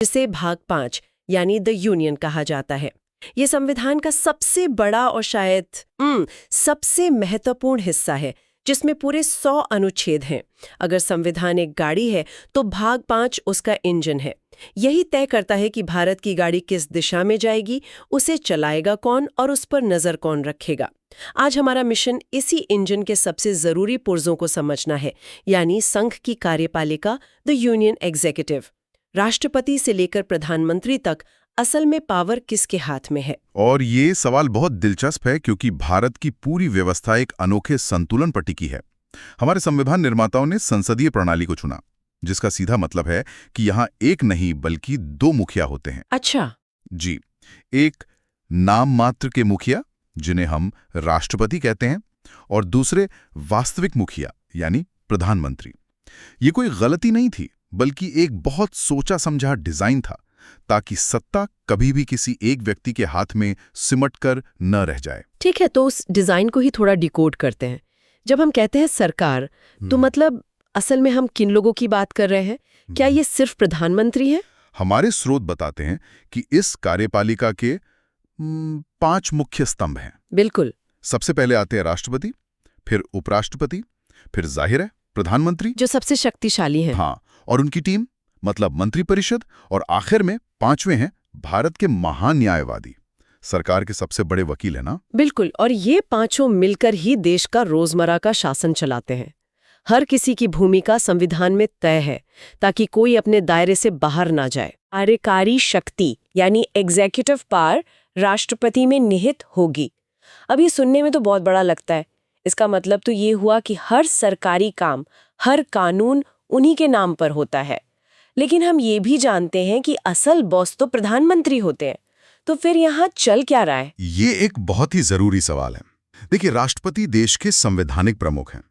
जिसे भाग 5 यानी द यूनियन कहा जाता है। ये संविधान का सबसे बड़ा और शायद सबसे महत्वपूर्ण हिस्सा है, जिसमें पूरे 100 अनुच्छेद हैं। अगर संविधान एक गाड़ी है तो भाग 5 उसका इंजन है। यही तय करता है कि भारत की गाड़ी किस दिशा में जाएगी, उसे चलाएगा कौन और उस पर नजर कौन रखेगा। आज हमारा मिशन इसी इंजन के सबसे जरूरी पुर्जों को समझना है, यानी संघ की कार्यपालिका, द यूनियन एग्जीक्यूटिव। राष्ट्रपति से लेकर प्रधानमंत्री तक असल में पावर किसके हाथ में है? और ये सवाल बहुत दिलचस्प है क्योंकि भारत की पूरी व्यवस्था एक अनोखे संतुलन पर टिकी है। हमारे संविधान निर्माताओं ने संसदीय प्रणाली को चुना, जिसका सीधा मतलब है कि यहाँ एक नहीं बल्कि 2 मुखिया होते हैं। अच्छा जी, एक नाम मात्र के मुखिया जिन्हें हम राष्ट्रपति कहते हैं, और दूसरे वास्तविक मुखिया यानी प्रधानमंत्री। ये कोई गलती नहीं थी, बल्कि एक बहुत सोचा समझा डिजाइन था, ताकि सत्ता कभी भी किसी एक व्यक्ति के हाथ में सिमट कर न रह जाए। ठीक है, तो उस डिजाइन को ही थोड़ा डिकोड करते हैं। जब हम कहते हैं सरकार, तो मतलब असल में हम किन लोगों की बात कर रहे हैं? क्या ये सिर्फ प्रधानमंत्री है? हमारे स्रोत बताते हैं कि इस कार्यपालिका के 5 मुख्य स्तंभ हैं। बिल्कुल। सबसे पहले आते हैं राष्ट्रपति, फिर उपराष्ट्रपति, फिर जाहिर है प्रधानमंत्री, जो सबसे शक्तिशाली है। हाँ, और उनकी टीम मतलब मंत्रिपरिषद, और आखिर में 5वें हैं भारत के महान न्यायवादी, सरकार के सबसे बड़े वकील है ना। बिल्कुल, और ये पांचों मिलकर ही देश का रोजमर्रा का शासन चलाते हैं। हर किसी की भूमिका संविधान में तय है, ताकि कोई अपने दायरे से बाहर ना जाए। कार्यकारी शक्ति यानी एग्जीक्यूटिव पावर राष्ट्रपति में निहित होगी। अब ये सुनने में तो बहुत बड़ा लगता है। इसका मतलब तो ये हुआ कि हर सरकारी काम, हर कानून उन्हीं के नाम पर होता है। लेकिन हम ये भी जानते हैं कि असल बॉस तो प्रधानमंत्री होते हैं। तो फिर यहाँ चल क्या रहा है? ये एक बहुत ही जरूरी सवाल है। देखिए, राष्ट्रपति देश के संवैधानिक प्रमुख हैं।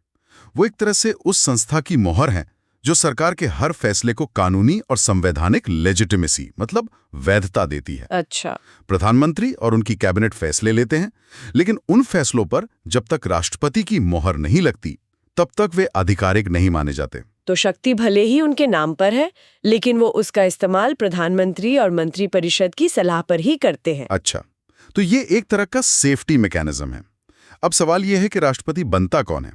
वो एक तरह से उस संस्था की मोहर हैं जो सरकार के हर फैसले को कानूनी और संवैधानिक लेजिटिमेसी मतलब वैधता देती है। अच्छा। प्रधानमंत्री और उनकी कैबिनेट फैसले लेते हैं, लेकिन उन फैसलों पर जब तक राष्ट्रपति की मोहर नहीं लगती, तब तक वे आधिकारिक नहीं माने जाते। तो शक्ति भले ही उनके नाम पर है, लेकिन वो उसका इस्तेमाल प्रधानमंत्री और मंत्रिपरिषद की सलाह पर ही करते हैं। अच्छा, तो ये एक तरह का सेफ्टी मैकेनिज्म है। अब सवाल ये है कि राष्ट्रपति बनता कौन है?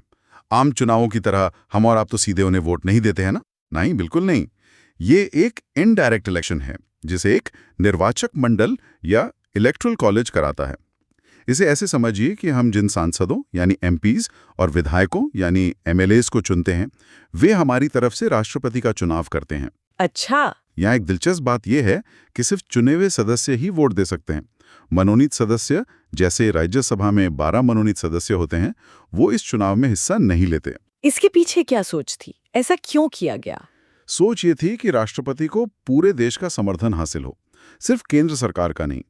आम चुनावों की तरह हम और आप तो सीधे उन्हें वोट नहीं देते हैं ना? नहीं, बिल्कुल नहीं। ये एक इनडायरेक्ट इलेक्शन है, जिसे एक निर्वाचक मंडल या इलेक्टोरल कॉलेज कराता है। इसे ऐसे समझिए कि हम जिन सांसदों यानी एमपीज और विधायकों यानी एमएलएज को चुनते हैं, वे हमारी तरफ से राष्ट्रपति का चुनाव करते हैं। अच्छा। यहाँ एक दिलचस्प बात यह है कि सिर्फ चुने हुए सदस्य ही वोट दे सकते हैं। मनोनीत सदस्य, जैसे राज्यसभा में 12 मनोनीत सदस्य होते हैं, वो इस चुनाव में हिस्सा नहीं लेते। इसके पीछे क्या सोच थी? ऐसा क्यों किया गया? सोच ये थी कि राष्ट्रपति को पूरे देश का समर्थन हासिल हो, सिर्फ केंद्र सरकार का नहीं।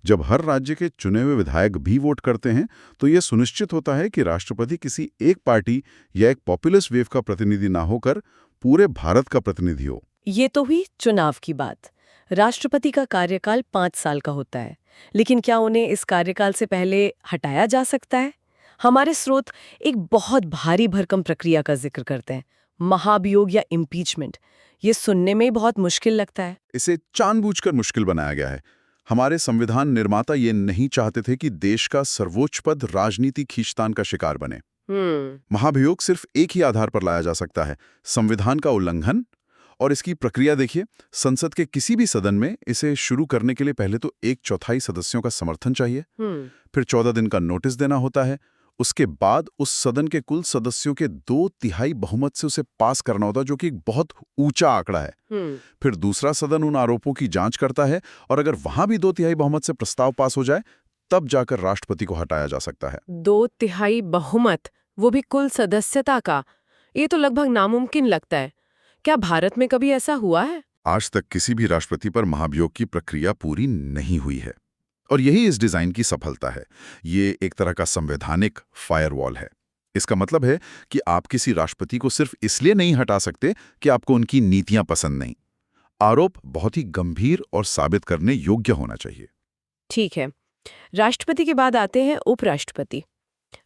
जब हर राज्य के चुने हुए विधायक भी वोट करते हैं, तो यह सुनिश्चित होता है कि राष्ट्रपति किसी एक पार्टी या एक पॉपुलिस्ट वेव का प्रतिनिधि ना होकर पूरे भारत का प्रतिनिधि हो। ये तो हुई चुनाव की बात। राष्ट्रपति का कार्यकाल 5 साल का होता है, लेकिन क्या उन्हें इस कार्यकाल से पहले हटाया जा सकता है? हमारे स्रोत एक बहुत भारी भरकम प्रक्रिया का जिक्र करते हैं, महाभियोग या इम्पीचमेंट। ये सुनने में बहुत मुश्किल लगता है। इसे जानबूझकर मुश्किल बनाया गया है। हमारे संविधान निर्माता ये नहीं चाहते थे कि देश का सर्वोच्च पद राजनीति खींचतान का शिकार बने। महाभियोग सिर्फ एक ही आधार पर लाया जा सकता है, संविधान का उल्लंघन। और इसकी प्रक्रिया देखिए, संसद के किसी भी सदन में इसे शुरू करने के लिए पहले तो 1/4 सदस्यों का समर्थन चाहिए, फिर 14 दिन का नोटिस देना होता है। उसके बाद उस सदन के कुल सदस्यों के 2/3 बहुमत से उसे पास करना होता है, जो कि एक बहुत ऊंचा आंकड़ा है। फिर दूसरा सदन उन आरोपों की जांच करता है, और अगर वहां भी 2/3 बहुमत से प्रस्ताव पास हो जाए, तब जाकर राष्ट्रपति को हटाया जा सकता है। 2/3 बहुमत, वो भी कुल सदस्यता का। ये तो लगभग नामुमकिन लगता है। क्या भारत में कभी ऐसा हुआ है? आज तक किसी भी राष्ट्रपति पर महाभियोग की प्रक्रिया पूरी नहीं हुई है, और यही इस डिजाइन की सफलता है। ये एक तरह का संवैधानिक फायरवॉल है। इसका मतलब है कि आप किसी राष्ट्रपति को सिर्फ इसलिए नहीं हटा सकते कि आपको उनकी नीतियां पसंद नहीं। आरोप बहुत ही गंभीर और साबित करने योग्य होना चाहिए। ठीक है, राष्ट्रपति के बाद आते हैं उपराष्ट्रपति।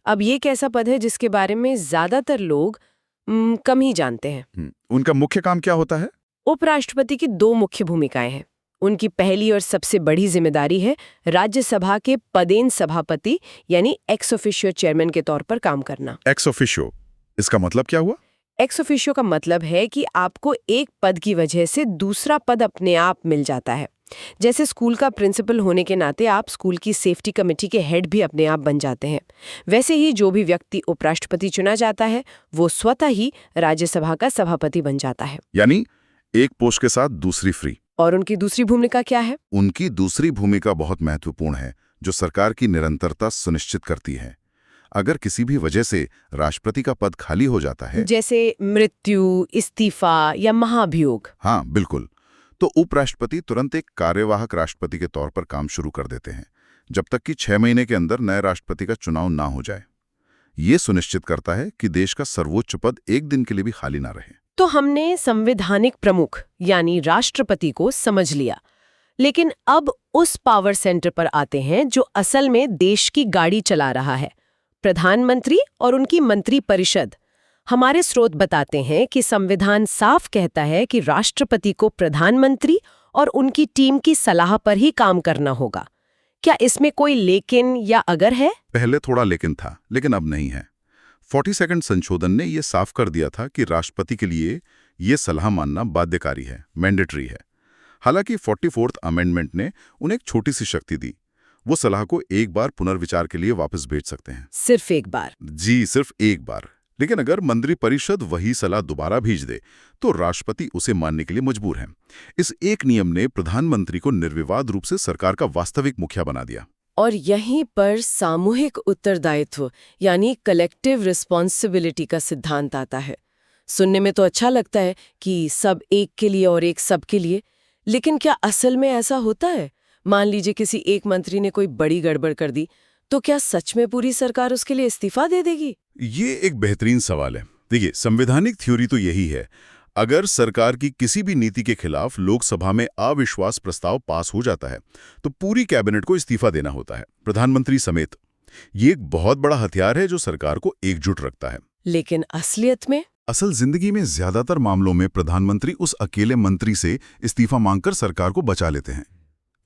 अब ये एक ऐसा पद है जिसके बारे में ज्यादातर लोग कम ही जानते हैं। उनका मुख्य काम क्या होता है? उपराष्ट्रपति की दो मुख्य भूमिकाएं हैं। उनकी पहली और सबसे बड़ी जिम्मेदारी है राज्यसभा के पदेन सभापति यानी एक्स ऑफिशियो चेयरमैन के तौर पर काम करना। एक्स ऑफिशियो, इसका मतलब क्या हुआ? एक्स ऑफिशियो का मतलब है कि आपको एक पद की वजह से दूसरा पद अपने आप मिल जाता है। जैसे स्कूल का प्रिंसिपल होने के नाते आप स्कूल की सेफ्टी कमेटी के हेड भी अपने आप बन जाते हैं, वैसे ही जो भी व्यक्ति उपराष्ट्रपति चुना जाता है वो स्वतः ही राज्यसभा का सभापति बन जाता है। यानी एक पोस्ट के साथ दूसरी फ्री। और उनकी दूसरी भूमिका क्या है? उनकी दूसरी भूमिका बहुत महत्वपूर्ण है, जो सरकार की निरंतरता सुनिश्चित करती है। अगर किसी भी वजह से राष्ट्रपति का पद खाली हो जाता है, जैसे मृत्यु, इस्तीफा या महाभियोग। हाँ बिल्कुल, तो उपराष्ट्रपति तुरंत एक कार्यवाहक राष्ट्रपति के तौर पर काम शुरू कर देते हैं, जब तक कि 6 महीने के अंदर नए राष्ट्रपति का चुनाव ना हो जाए। ये सुनिश्चित करता है कि देश का सर्वोच्च पद एक दिन के लिए भी खाली ना रहे। तो हमने संवैधानिक प्रमुख यानी राष्ट्रपति को समझ लिया, लेकिन अब उस पावर सेंटर पर आते हैं जो असल में देश की गाड़ी चला रहा है, प्रधानमंत्री और उनकी मंत्री परिषद। हमारे स्रोत बताते हैं कि संविधान साफ कहता है कि राष्ट्रपति को प्रधानमंत्री और उनकी टीम की सलाह पर ही काम करना होगा। क्या इसमें कोई लेकिन या अगर है? पहले थोड़ा लेकिन था, लेकिन अब नहीं है। 42nd संशोधन ने यह साफ कर दिया था कि राष्ट्रपति के लिए ये सलाह मानना बाध्यकारी है, मैंडेटरी है। हालांकि 44th अमेंडमेंट ने उन्हें एक छोटी सी शक्ति दी। वो सलाह को एक बार पुनर्विचार के लिए वापस भेज सकते हैं। सिर्फ एक बार? जी, सिर्फ एक बार। लेकिन अगर मंत्रिपरिषद वही सलाह दोबारा भेज दे तो राष्ट्रपति उसे मानने के लिए मजबूर है। इस एक नियम ने प्रधानमंत्री को निर्विवाद रूप से सरकार का वास्तविक मुखिया बना दिया। और यहीं पर सामूहिक उत्तरदायित्व यानी कलेक्टिव रिस्पॉन्सिबिलिटी का सिद्धांत आता है। सुनने में तो अच्छा लगता है कि सब एक के लिए और एक सबके लिए, लेकिन क्या असल में ऐसा होता है? मान लीजिए किसी एक मंत्री ने कोई बड़ी गड़बड़ कर दी, तो क्या सच में पूरी सरकार उसके लिए इस्तीफा दे देगी? ये एक बेहतरीन सवाल है। देखिए, संवैधानिक थ्योरी तो यही है, अगर सरकार की किसी भी नीति के खिलाफ लोकसभा में अविश्वास प्रस्ताव पास हो जाता है तो पूरी कैबिनेट को इस्तीफा देना होता है, प्रधानमंत्री समेत। ये एक बहुत बड़ा हथियार है जो सरकार को एकजुट रखता है। लेकिन असलियत में? असल जिंदगी में ज्यादातर मामलों में प्रधानमंत्री उस अकेले मंत्री से इस्तीफा मांगकर सरकार को बचा लेते हैं।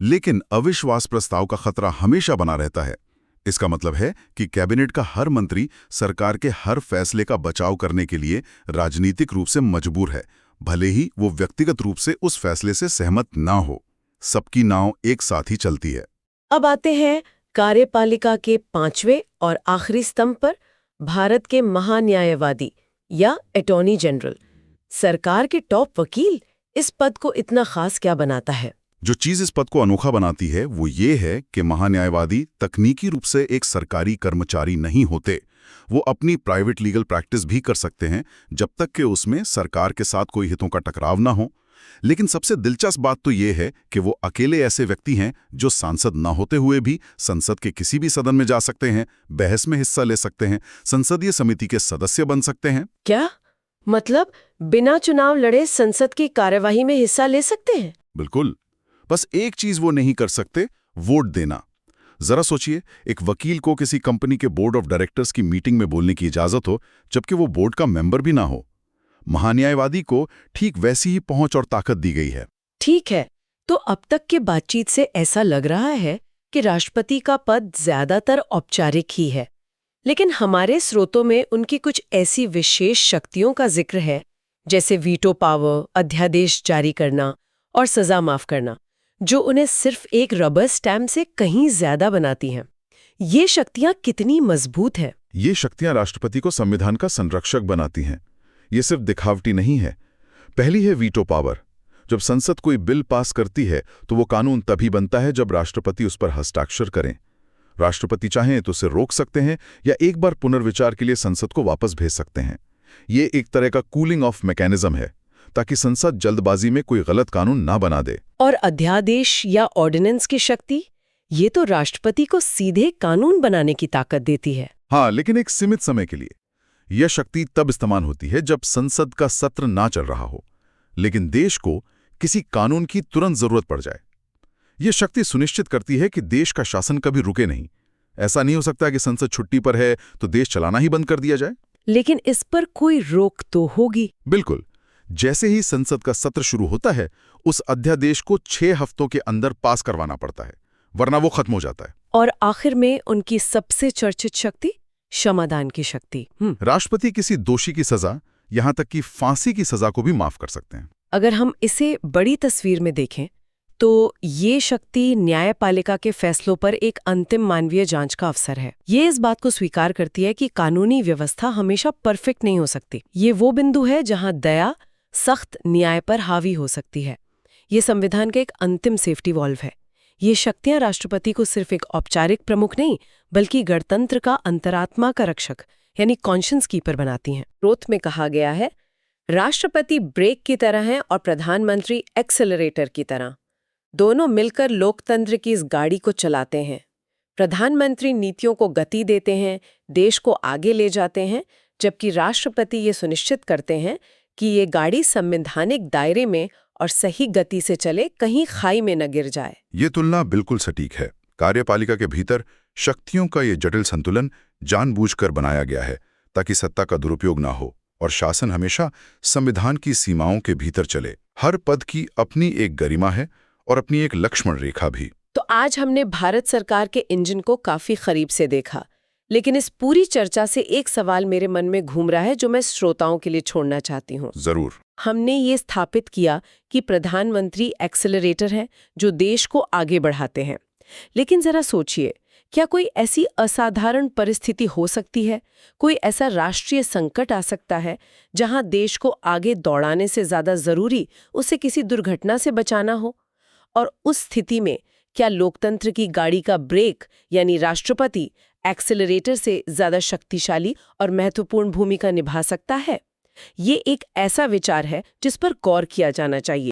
लेकिन अविश्वास प्रस्ताव का खतरा हमेशा बना रहता है। इसका मतलब है कि कैबिनेट का हर मंत्री सरकार के हर फैसले का बचाव करने के लिए राजनीतिक रूप से मजबूर है, भले ही वो व्यक्तिगत रूप से उस फैसले से सहमत ना हो। सबकी नाव एक साथ ही चलती है। अब आते हैं कार्यपालिका के 5वें और आखिरी स्तंभ पर, भारत के महान्यायवादी या अटॉर्नी जनरल। सरकार के टॉप वकील, इस पद को इतना खास क्या बनाता है? जो चीज इस पद को अनोखा बनाती है वो ये है कि महान्यायवादी तकनीकी रूप से एक सरकारी कर्मचारी नहीं होते। वो अपनी प्राइवेट लीगल प्रैक्टिस भी कर सकते हैं जब तक कि उसमें सरकार के साथ कोई हितों का टकराव ना हो। लेकिन सबसे दिलचस्प बात तो ये है कि वो अकेले ऐसे व्यक्ति हैं जो सांसद ना होते हुए भी संसद के किसी भी सदन में जा सकते हैं, बहस में हिस्सा ले सकते हैं, संसदीय समिति के सदस्य बन सकते हैं। क्या मतलब बिना चुनाव लड़े संसद की कार्यवाही में हिस्सा ले सकते हैं? बिल्कुल। बस एक चीज वो नहीं कर सकते, वोट देना। जरा सोचिए, एक वकील को किसी कंपनी के बोर्ड ऑफ डायरेक्टर्स की मीटिंग में बोलने की इजाजत हो जबकि वो बोर्ड का मेंबर भी ना हो। महान्यायवादी को ठीक वैसी ही पहुंच और ताकत दी गई है। ठीक है, तो अब तक के बातचीत से ऐसा लग रहा है कि राष्ट्रपति का पद ज्यादातर औपचारिक ही है, लेकिन हमारे स्रोतों में उनकी कुछ ऐसी विशेष शक्तियों का जिक्र है, जैसे वीटो पावर, अध्यादेश जारी करना और सजा माफ करना, जो उन्हें सिर्फ एक रबर स्टैम्प से कहीं ज्यादा बनाती हैं। ये शक्तियां कितनी मजबूत हैं? ये शक्तियां राष्ट्रपति को संविधान का संरक्षक बनाती हैं। ये सिर्फ दिखावटी नहीं है। पहली है वीटो पावर। जब संसद कोई बिल पास करती है तो वो कानून तभी बनता है जब राष्ट्रपति उस पर हस्ताक्षर करें। राष्ट्रपति चाहें तो उसे रोक सकते हैं या एक बार पुनर्विचार के लिए संसद को वापस भेज सकते हैं। ये एक तरह का कूलिंग ऑफ मैकेनिज्म है ताकि संसद जल्दबाजी में कोई गलत कानून ना बना दे। और अध्यादेश या ऑर्डिनेंस की शक्ति, ये तो राष्ट्रपति को सीधे कानून बनाने की ताकत देती है। हाँ, लेकिन एक सीमित समय के लिए। यह शक्ति तब इस्तेमाल होती है जब संसद का सत्र ना चल रहा हो, लेकिन देश को किसी कानून की तुरंत जरूरत पड़ जाए। यह शक्ति सुनिश्चित करती है कि देश का शासन कभी रुके नहीं। ऐसा नहीं हो सकता कि संसद छुट्टी पर है तो देश चलाना ही बंद कर दिया जाए। लेकिन इस पर कोई रोक तो होगी। बिल्कुल। जैसे ही संसद का सत्र शुरू होता है, उस अध्यादेश को 6 हफ्तों के अंदर पास करवाना पड़ता है, वरना वो खत्म हो जाता है। और आखिर में उनकी सबसे चर्चित शक्ति, क्षमादान की शक्ति। राष्ट्रपति किसी दोषी की सजा, यहां तक कि फांसी की सजा को भी माफ कर सकते हैं। अगर हम इसे बड़ी तस्वीर में देखें तो ये शक्ति न्यायपालिका के फैसलों पर एक अंतिम मानवीय जांच का अवसर है। ये इस बात को स्वीकार करती है कि कानूनी व्यवस्था हमेशा परफेक्ट नहीं हो सकती। ये वो बिंदु है जहां दया सख्त न्याय पर हावी हो सकती है। ये संविधान का एक अंतिम सेफ्टी वॉल्व है। ये शक्तियां राष्ट्रपति को सिर्फ एक औपचारिक प्रमुख नहीं, बल्कि गणतंत्र का अंतरात्मा का रक्षक यानी कॉन्शियंस कीपर बनाती हैं। रोथ में कहा गया है, राष्ट्रपति ब्रेक की तरह हैं और प्रधानमंत्री एक्सेलरेटर की तरह। दोनों मिलकर लोकतंत्र की इस गाड़ी को चलाते हैं। प्रधानमंत्री नीतियों को गति देते हैं, देश को आगे ले जाते हैं, जबकि राष्ट्रपति ये सुनिश्चित करते हैं कि ये गाड़ी संवैधानिक दायरे में और सही गति से चले, कहीं खाई में न गिर जाए। ये तुलना बिल्कुल सटीक है। कार्यपालिका के भीतर शक्तियों का ये जटिल संतुलन जानबूझकर बनाया गया है ताकि सत्ता का दुरुपयोग ना हो और शासन हमेशा संविधान की सीमाओं के भीतर चले। हर पद की अपनी एक गरिमा है और अपनी एक लक्ष्मण रेखा भी। तो आज हमने भारत सरकार के इंजन को काफी करीब से देखा, लेकिन इस पूरी चर्चा से एक सवाल मेरे मन में घूम रहा है जो मैं श्रोताओं के लिए छोड़ना चाहती हूँ। जरूर। हमने ये स्थापित किया कि प्रधानमंत्री एक्सेलरेटर है जो देश को आगे बढ़ाते हैं, लेकिन जरा सोचिए, क्या कोई ऐसी असाधारण परिस्थिति हो सकती है, कोई ऐसा राष्ट्रीय संकट आ सकता है जहां देश को आगे दौड़ाने से ज्यादा जरूरी उसे किसी दुर्घटना से बचाना हो? और उस स्थिति में क्या लोकतंत्र की गाड़ी का ब्रेक यानी राष्ट्रपति एक्सेलरेटर से ज्यादा शक्तिशाली और महत्वपूर्ण भूमिका निभा सकता है? ये एक ऐसा विचार है जिस पर गौर किया जाना चाहिए।